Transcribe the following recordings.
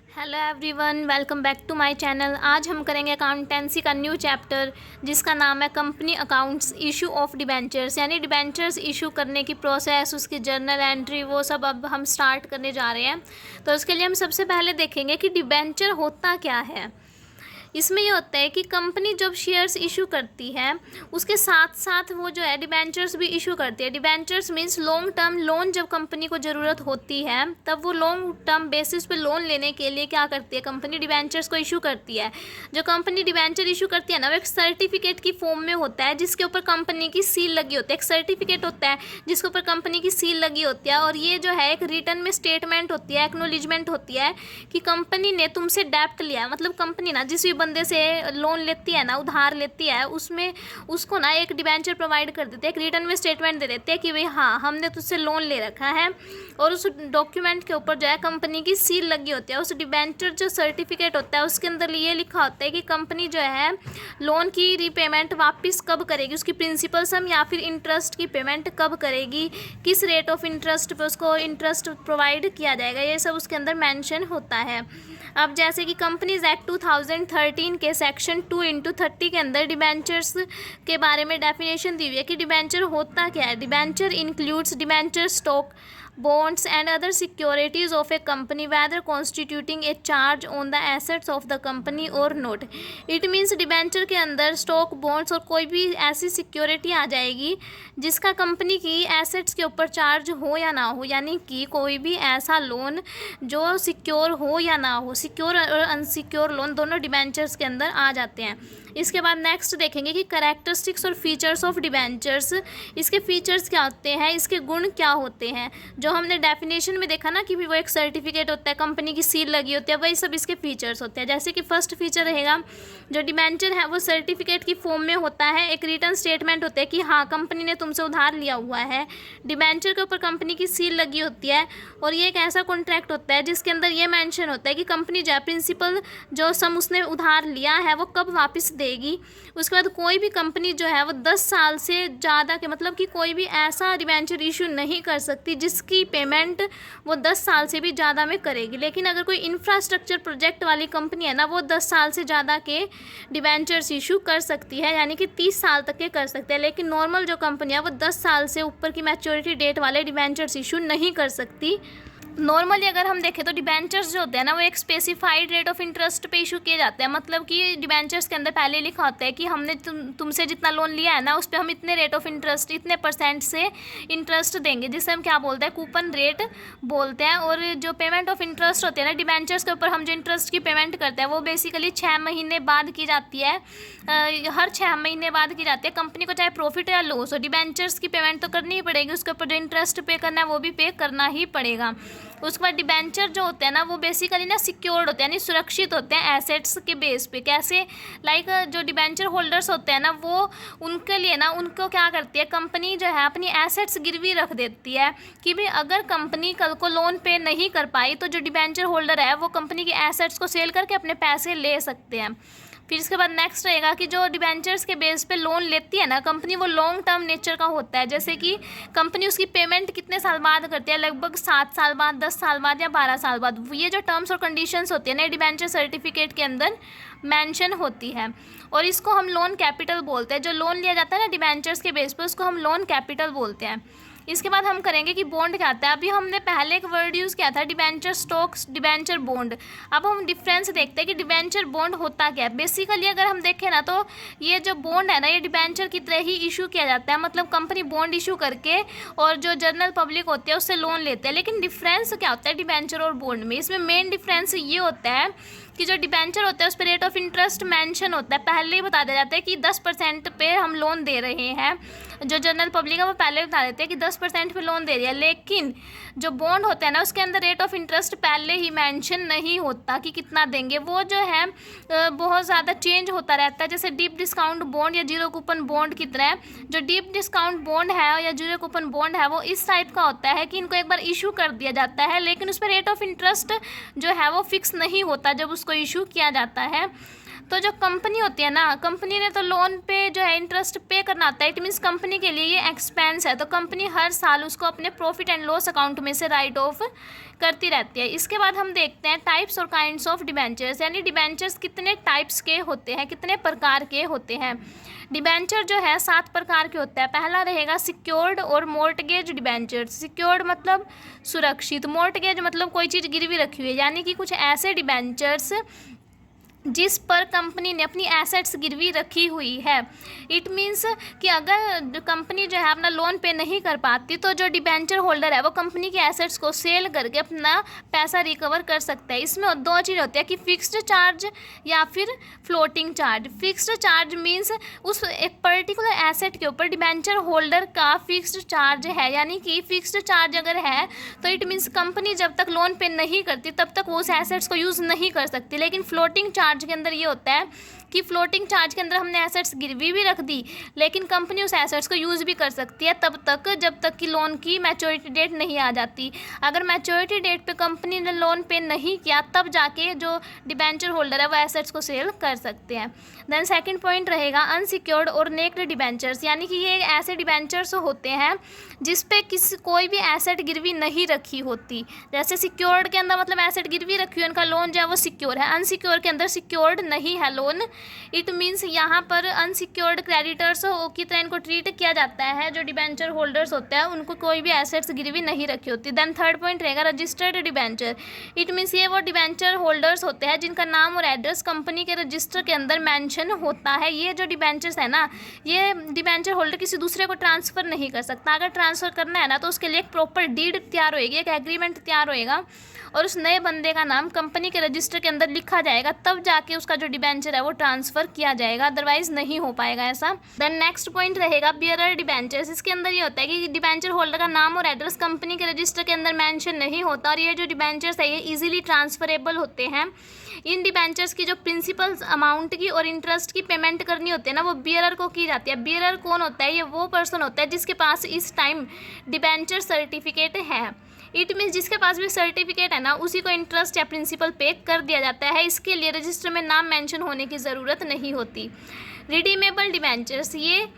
Hello everyone, welcome back to my channel. आज हम करेंगे अकाउंटेंसी का न्यू चैप्टर जिसका नाम है company accounts issue of debentures, यानी डिबेंचर्स इशू करने की प्रोसेस, उसकी जर्नल एंट्री, वो सब अब हम स्टार्ट करने जा रहे हैं। तो उसके लिए हम सबसे पहले देखेंगे कि डिबेंचर होता क्या है। इसमें ये होता है कि कंपनी जब शेयर्स इशू करती है उसके साथ साथ वो जो है डिबेंचर्स भी इशू करती है। Debentures means long term loan, जब कंपनी को ज़रूरत होती है तब वो लॉन्ग टर्म बेसिस पे लोन लेने के लिए क्या करती है, कंपनी डिबेंचर्स को इशू करती है। जो कंपनी डिबेंचर इशू करती है ना, वो एक सर्टिफिकेट की फॉर्म में होता है जिसके ऊपर कंपनी की सील लगी होती है। एक सर्टिफिकेट होता है जिसके ऊपर कंपनी की सील लगी होती है, और ये जो है एक रिटर्न में स्टेटमेंट होती है, एक्नोलिजमेंट होती है कि कंपनी ने तुमसे डेप्ट लिया है। मतलब कंपनी ना जिस भी बंदे से लोन लेती है ना, उधार लेती है, उसमें उसको ना एक डिबेंचर प्रोवाइड कर देते हैं, एक रिटर्न में स्टेटमेंट दे देते हैं कि भाई हाँ, हमने तुझसे लोन ले रखा है, और उस डॉक्यूमेंट के ऊपर जो है कंपनी की सील लगी होती है। उस डिबेंचर जो सर्टिफिकेट होता है उसके अंदर ये लिखा होता है कि कंपनी जो है लोन की रीपेमेंट वापस कब करेगी, उसकी प्रिंसिपल सम या फिर इंटरेस्ट की पेमेंट कब करेगी, किस रेट ऑफ इंटरेस्ट पे उसको इंटरेस्ट प्रोवाइड किया जाएगा, ये सब उसके अंदर मेंशन होता है। अब जैसे कि कंपनीज एक्ट 2013 के सेक्शन 2/30 के अंदर डिबेंचर्स के बारे में डेफिनेशन दी हुई है कि डिबेंचर होता क्या है। Debenture includes debenture stock, bonds and other securities of a company whether constituting a charge on the assets of the company or not। it means debenture के अंदर स्टॉक, बॉन्ड्स और कोई भी ऐसी सिक्योरिटी आ जाएगी जिसका कंपनी की एसेट्स के ऊपर चार्ज हो या ना हो, यानी कि कोई भी ऐसा लोन जो सिक्योर हो या ना हो, सिक्योर और अनसिक्योर लोन दोनों डिबेंचर्स के अंदर आ जाते हैं। इसके बाद नेक्स्ट देखेंगे कि कैरेक्टरिस्टिक्स और फीचर्स ऑफ डिबेंचर्स, इसके फीचर्स क्या होते हैं, इसके गुण क्या होते हैं। जो हमने डेफिनेशन में देखा ना कि वो एक सर्टिफिकेट होता है, कंपनी की सील लगी होती है, वही सब इसके फीचर्स होते हैं। जैसे कि फर्स्ट फीचर रहेगा, जो डिबेंचर है वो सर्टिफिकेट की फॉर्म में होता है, एक रिटर्न स्टेटमेंट होता है कि हाँ, कंपनी ने तुमसे उधार लिया हुआ है। डिबेंचर के ऊपर कंपनी की सील लगी होती है, और ये एक ऐसा कॉन्ट्रैक्ट होता है जिसके अंदर ये मेंशन होता है कि कंपनी जो है प्रिंसिपल जो सम उसने उधार लिया है वो कब वापस देगी। उसके बाद कोई भी कंपनी जो है वो 10 साल से ज़्यादा के, मतलब कि कोई भी ऐसा डिबेंचर इशू नहीं कर सकती जिसकी पेमेंट वो 10 साल से भी ज़्यादा में करेगी। लेकिन अगर कोई इंफ्रास्ट्रक्चर प्रोजेक्ट वाली कंपनी है ना, वो 10 साल से ज़्यादा के डिबेंचर्स इशू कर सकती है, यानी कि 30 साल तक के कर सकते हैं। लेकिन नॉर्मल जो कंपनी है वो 10 साल से ऊपर की मैच्योरिटी डेट वाले डिबेंचर्स इशू नहीं कर सकती। नॉर्मली अगर हम देखें तो डिबेंचर्स जो होते हैं ना, वो एक स्पेसिफाइड रेट ऑफ इंटरेस्ट पे इशू किए जाते हैं। मतलब कि डिबेंचर्स के अंदर पहले लिखा होता है कि हमने तुमसे जितना लोन लिया है ना, उस पर हम इतने रेट ऑफ इंटरेस्ट, इतने % से इंटरेस्ट देंगे, जिसे हम क्या बोलते हैं, कूपन रेट बोलते हैं। और जो पेमेंट ऑफ इंटरेस्ट होती है ना डिबेंचर्स के ऊपर, हम जो इंटरेस्ट की पेमेंट करते हैं वो बेसिकली 6 महीने बाद की जाती है। हर 6 महीने बाद की जाती है। कंपनी को चाहे प्रॉफिट या लॉस हो, डिबेंचर्स की पेमेंट तो करनी ही पड़ेगी, उसके ऊपर जो इंटरेस्ट पे करना है वो भी पे करना ही पड़ेगा। उसके बाद डिबेंचर जो होते हैं ना, वो बेसिकली ना सिक्योर्ड होते हैं, यानी सुरक्षित होते हैं एसेट्स के बेस पे। कैसे, लाइक जो डिबेंचर होल्डर्स होते हैं ना, वो उनके लिए ना, उनको क्या करती है कंपनी जो है, अपनी एसेट्स गिरवी रख देती है कि भाई अगर कंपनी कल को लोन पे नहीं कर पाई तो जो डिबेंचर होल्डर है वो कंपनी की एसेट्स को सेल करके अपने पैसे ले सकते हैं। फिर इसके बाद नेक्स्ट रहेगा कि जो डिबेंचर्स के बेस पे लोन लेती है ना कंपनी, वो लॉन्ग टर्म नेचर का होता है। जैसे कि कंपनी उसकी पेमेंट कितने साल बाद करती है, लगभग 7 साल बाद, 10 साल बाद या 12 साल बाद। ये जो टर्म्स और कंडीशंस होती है ना डिबेंचर सर्टिफिकेट के अंदर मेंशन होती है, और इसको हम लोन कैपिटल बोलते हैं। जो लोन लिया जाता है ना डिबेंचर्स के बेस पे, उसको हम लोन कैपिटल बोलते हैं। इसके बाद हम करेंगे कि बॉन्ड क्या आता है। अभी हमने पहले एक वर्ड यूज़ किया था, डिबेंचर स्टॉक्स, डिबेंचर बॉन्ड। अब हम डिफरेंस देखते हैं कि डिबेंचर बॉन्ड होता क्या है। बेसिकली अगर हम देखें ना, तो ये जो बॉन्ड है ना, ये डिबेंचर की तरह ही इशू किया जाता है। मतलब कंपनी बॉन्ड इशू करके और जो जनरल पब्लिक होती है उससे लोन लेते हैं। लेकिन डिफरेंस क्या होता है डिबेंचर और बॉन्ड में, इसमें मेन डिफरेंस ये होता है कि जो डिबेंचर होता है उस पर रेट ऑफ इंटरेस्ट मेंशन होता है, पहले ही बता दिया जाता है कि 10% पे हम लोन दे रहे हैं। जो जनरल पब्लिक है वो पहले बता देते हैं कि 10% पे लोन दे रही है। लेकिन जो बॉन्ड होता है ना, उसके अंदर रेट ऑफ इंटरेस्ट पहले ही मेंशन नहीं होता कि कितना देंगे। वो जो है बहुत ज़्यादा चेंज होता रहता है, जैसे डीप डिस्काउंट बॉन्ड या जीरो कूपन बॉन्ड की तरह। जो डीप डिस्काउंट बॉन्ड है या जीरो कूपन बॉन्ड है, वो इस टाइप का होता है कि इनको एक बार इशू कर दिया जाता है, लेकिन उस पर रेट ऑफ इंटरेस्ट जो है वो फिक्स नहीं होता जब उसको इशू किया जाता है। तो जो कंपनी होती है ना, कंपनी ने तो लोन पे जो है इंटरेस्ट पे करना होता है। इट मीन्स कंपनी के लिए ये एक्सपेंस है, तो कंपनी हर साल उसको अपने प्रॉफिट एंड लॉस अकाउंट में से राइट ऑफ करती रहती है। इसके बाद हम देखते हैं टाइप्स और काइंड्स ऑफ डिबेंचर्स, यानी डिबेंचर्स कितने टाइप्स के होते हैं, कितने प्रकार के होते हैं। डिबेंचर जो है 7 प्रकार के होता है। पहला रहेगा सिक्योर्ड और मोर्टगेज डिबेंचर्स। सिक्योर्ड मतलब सुरक्षित, मोर्टगेज मतलब कोई चीज़ गिरवी रखी हुई है, यानी कि कुछ ऐसे डिबेंचर्स जिस पर कंपनी ने अपनी एसेट्स गिरवी रखी हुई है। इट मीन्स कि अगर कंपनी जो है अपना लोन पे नहीं कर पाती तो जो डिबेंचर होल्डर है वो कंपनी के एसेट्स को सेल करके अपना पैसा रिकवर कर सकता है। इसमें 2 चीज़ होती है कि फिक्स्ड चार्ज या फिर floating charge. Fixed charge means उस एक पर्टिकुलर एसेट के ऊपर डिबेंचर होल्डर का फिक्स्ड चार्ज है, यानी कि फिक्स्ड चार्ज अगर है तो इट मीन्स कंपनी जब तक लोन पे नहीं करती तब तक वो उस एसेट्स को यूज़ नहीं कर सकती। लेकिन फ्लोटिंग चार्ज के अंदर ये होता है कि फ्लोटिंग चार्ज के अंदर हमने एसेट्स गिरवी भी रख दी, लेकिन कंपनी उस एसेट्स को यूज़ भी कर सकती है तब तक जब तक कि लोन की मैच्योरिटी डेट नहीं आ जाती। अगर मैच्योरिटी डेट पे कंपनी ने लोन पे नहीं किया तब जाके जो डिबेंचर होल्डर है वो एसेट्स को सेल कर सकते हैं। देन सेकंड पॉइंट रहेगा अनसिक्योर्ड और नेक्ड डिबेंचर्स, यानी कि ये ऐसे डिबेंचर्स होते हैं जिस पे कोई भी एसेट गिरवी नहीं रखी होती। जैसे सिक्योर्ड के अंदर मतलब एसेट गिरवी रखी है, उनका लोन जो है वो सिक्योर है। अनसिक्योर के अंदर सिक्योर्ड नहीं है लोन। इट मीन्स यहाँ पर अनसिक्योर्ड क्रेडिटर्स की तरह इनको ट्रीट किया जाता है। जो डिबेंचर होल्डर्स होते हैं उनको कोई भी एसेट्स गिरवी नहीं रखी होती। देन थर्ड पॉइंट रहेगा रजिस्टर्ड डिबेंचर। इट मीन्स ये वो डिबेंचर होल्डर्स होते हैं जिनका नाम और एड्रेस कंपनी के रजिस्टर के अंदर मेंशन होता है। ये जो डिबेंचर्स है ना, ये डिबेंचर होल्डर किसी दूसरे को ट्रांसफ़र नहीं कर सकता। अगर ट्रांसफ़र करना है ना तो उसके लिए एक प्रॉपर डीड तैयार होएगी, एक एग्रीमेंट तैयार होएगा और उस नए बंदे का नाम कंपनी के रजिस्टर के अंदर लिखा जाएगा, तब जाके उसका जो डिबेंचर है वो ट्रांसफ़र किया जाएगा, अदरवाइज नहीं हो पाएगा ऐसा। देन नेक्स्ट पॉइंट रहेगा बियरर डिबेंचर्स। इसके अंदर ये होता है कि डिबेंचर होल्डर का नाम और एड्रेस कंपनी के रजिस्टर के अंदर मेंशन नहीं होता और ये जो डिबेंचर्स है ये इजीली ट्रांसफरेबल होते हैं। इन डिबेंचर्स की जो प्रिंसिपल अमाउंट की और इंटरेस्ट की पेमेंट करनी होती है ना, वो बियरर को की जाती है। बियरर कौन होता है? ये वो पर्सन होता है जिसके पास इस टाइम डिबेंचर सर्टिफिकेट है। इट मीन्स जिसके पास भी सर्टिफिकेट है ना, उसी को इंटरेस्ट या प्रिंसिपल पे कर दिया जाता है। इसके लिए रजिस्टर में नाम मेंशन होने की ज़रूरत नहीं होती। रिडीमेबल डिबेंचर्स, ये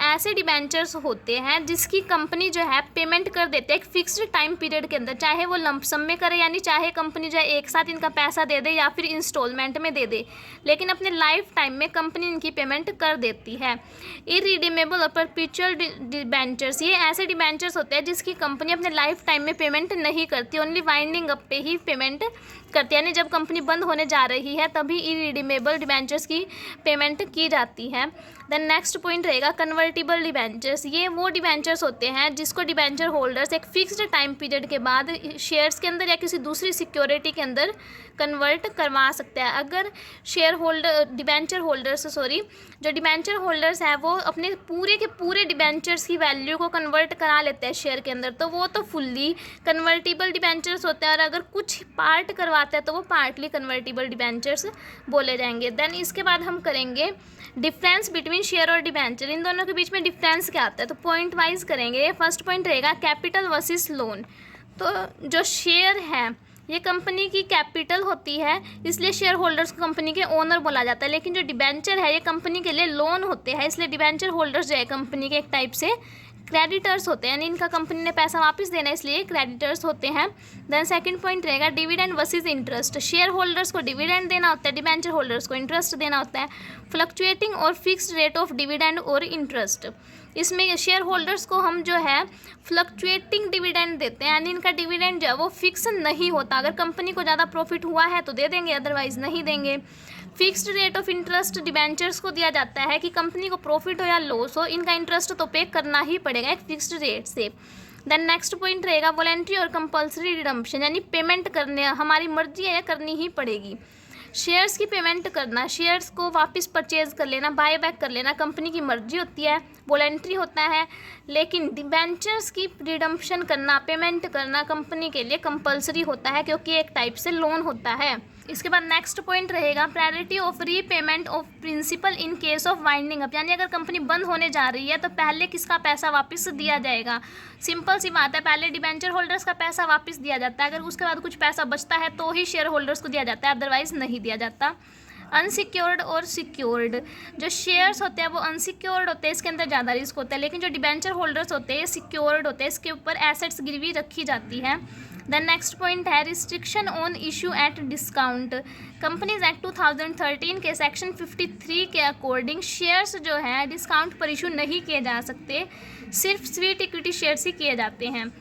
ऐसे डिबेंचर्स होते हैं जिसकी कंपनी जो है पेमेंट कर देते हैं एक फिक्स्ड टाइम पीरियड के अंदर, चाहे वो लंप सम में करे, यानी चाहे कंपनी जो है एक साथ इनका पैसा दे दे या फिर इंस्टॉलमेंट में दे दे, लेकिन अपने लाइफ टाइम में कंपनी इनकी पेमेंट कर देती है। इरिडीमेबल और परपेचुअल डिबेंचर्स, ये ऐसे डिबेंचर्स होते हैं जिसकी कंपनी अपने लाइफ टाइम में पेमेंट नहीं करती, ओनली वाइंडिंग अप पे ही पेमेंट करती है, यानी जब कंपनी बंद होने जा रही है तभी इरिडीमेबल डिबेंचर्स की पेमेंट की जाती है। देन नेक्स्ट पॉइंट रहेगा कन्वर्टिबल डिबेंचर्स। ये वो डिबेंचर्स होते हैं जिसको डिबेंचर होल्डर्स एक फिक्स्ड टाइम पीरियड के बाद शेयर्स के अंदर या किसी दूसरी सिक्योरिटी के अंदर कन्वर्ट करवा सकता है। अगर शेयर होल्डर जो डिबेंचर होल्डर्स हैं वो अपने पूरे के पूरे डिबेंचर्स की वैल्यू को कन्वर्ट करा लेते हैं शेयर के अंदर, तो वो तो फुल्ली कन्वर्टिबल डिबेंचर्स होते हैं, और अगर कुछ पार्ट करवाते हैं तो वो पार्टली कन्वर्टिबल डिबेंचर्स बोले जाएंगे। देन इसके बाद हम करेंगे डिफरेंस बिटवीन शेयर और डिबेंचर। इन दोनों के बीच में डिफरेंस क्या आता है, तो पॉइंट वाइज करेंगे। फर्स्ट पॉइंट रहेगा कैपिटल वर्सेस लोन। तो जो शेयर है ये कंपनी की कैपिटल होती है, इसलिए शेयर होल्डर्स को कंपनी के ओनर बोला जाता है, लेकिन जो डिबेंचर है ये कंपनी के लिए लोन होते हैं, इसलिए डिबेंचर होल्डर्स जो है कंपनी के एक टाइप से क्रेडिटर्स होते हैं, यानी इनका कंपनी ने पैसा वापस देना है इसलिए क्रेडिटर्स होते हैं। देन सेकंड पॉइंट रहेगा dividend versus interest. Share holders को डिविडेंड देना होता है, डिबेंचर होल्डर्स को इंटरेस्ट देना होता है। फ्लक्चुएटिंग और फिक्स्ड रेट ऑफ डिविडेंड और इंटरेस्ट, इसमें शेयर होल्डर्स को हम जो है फ्लक्चुएटिंग डिविडेंड देते हैं, यानी इनका डिविडेंड जो है वो फिक्स नहीं होता। अगर कंपनी को ज़्यादा प्रॉफिट हुआ है तो दे देंगे, अदरवाइज नहीं देंगे। Fixed rate of interest debentures को दिया जाता है कि कंपनी को प्रॉफिट हो या लॉस हो, इनका इंटरेस्ट तो पे करना ही पड़ेगा एक फिक्स्ड रेट से। देन नेक्स्ट पॉइंट रहेगा वॉलेंट्री और कंपल्सरी रिडम्पशन, यानी पेमेंट करने हमारी मर्जी है या करनी ही पड़ेगी। शेयर्स की पेमेंट करना, शेयर्स को वापस परचेज कर लेना, बाय बैक कर लेना कंपनी की मर्जी होती है, वॉलेंट्री होता है। लेकिन डिबेंचर्स की रिडम्पशन करना, पेमेंट करना कंपनी के लिए कंपलसरी होता है, क्योंकि एक टाइप से लोन होता है। इसके बाद नेक्स्ट पॉइंट रहेगा priority of repayment of principal in case of winding up, यानी अगर कंपनी बंद होने जा रही है तो पहले किसका पैसा वापस दिया जाएगा। सिंपल सी बात है, पहले डिबेंचर होल्डर्स का पैसा वापस दिया जाता है, अगर उसके बाद कुछ पैसा बचता है तो ही शेयर होल्डर्स को दिया जाता है, अदरवाइज नहीं दिया जाता। अनसिक्योर्ड और सिक्योर्ड। जो शेयर्स होते हैं वो अनसिक्योर्ड होते हैं, इसके अंदर ज़्यादा रिस्क होता है, लेकिन जो डिबेंचर होल्डर्स होते हैं सिक्योर्ड होते हैं, इसके ऊपर एसेट्स गिरवी रखी जाती है। देन नेक्स्ट पॉइंट है restriction on issue at discount. Companies act 2013 के सेक्शन 53 के अकॉर्डिंग शेयर्स जो है डिस्काउंट पर इशू नहीं किए जा सकते, सिर्फ स्वीट इक्विटी शेयर्स ही किए जाते हैं।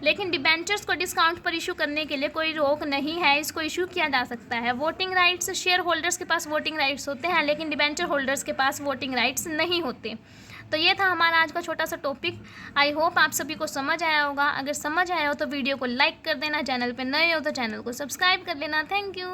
लेकिन डिबेंचर्स को डिस्काउंट पर इशू करने के लिए कोई रोक नहीं है, इसको इशू किया जा सकता है। वोटिंग राइट्स, शेयर होल्डर्स के पास वोटिंग राइट्स होते हैं, लेकिन डिबेंचर होल्डर्स के पास वोटिंग राइट्स नहीं होते। तो ये था हमारा आज का छोटा सा टॉपिक। आई होप आप सभी को समझ आया होगा। अगर समझ आया हो तो वीडियो को लाइक कर देना, चैनल पे नए हो तो चैनल को सब्सक्राइब कर लेना। Thank you.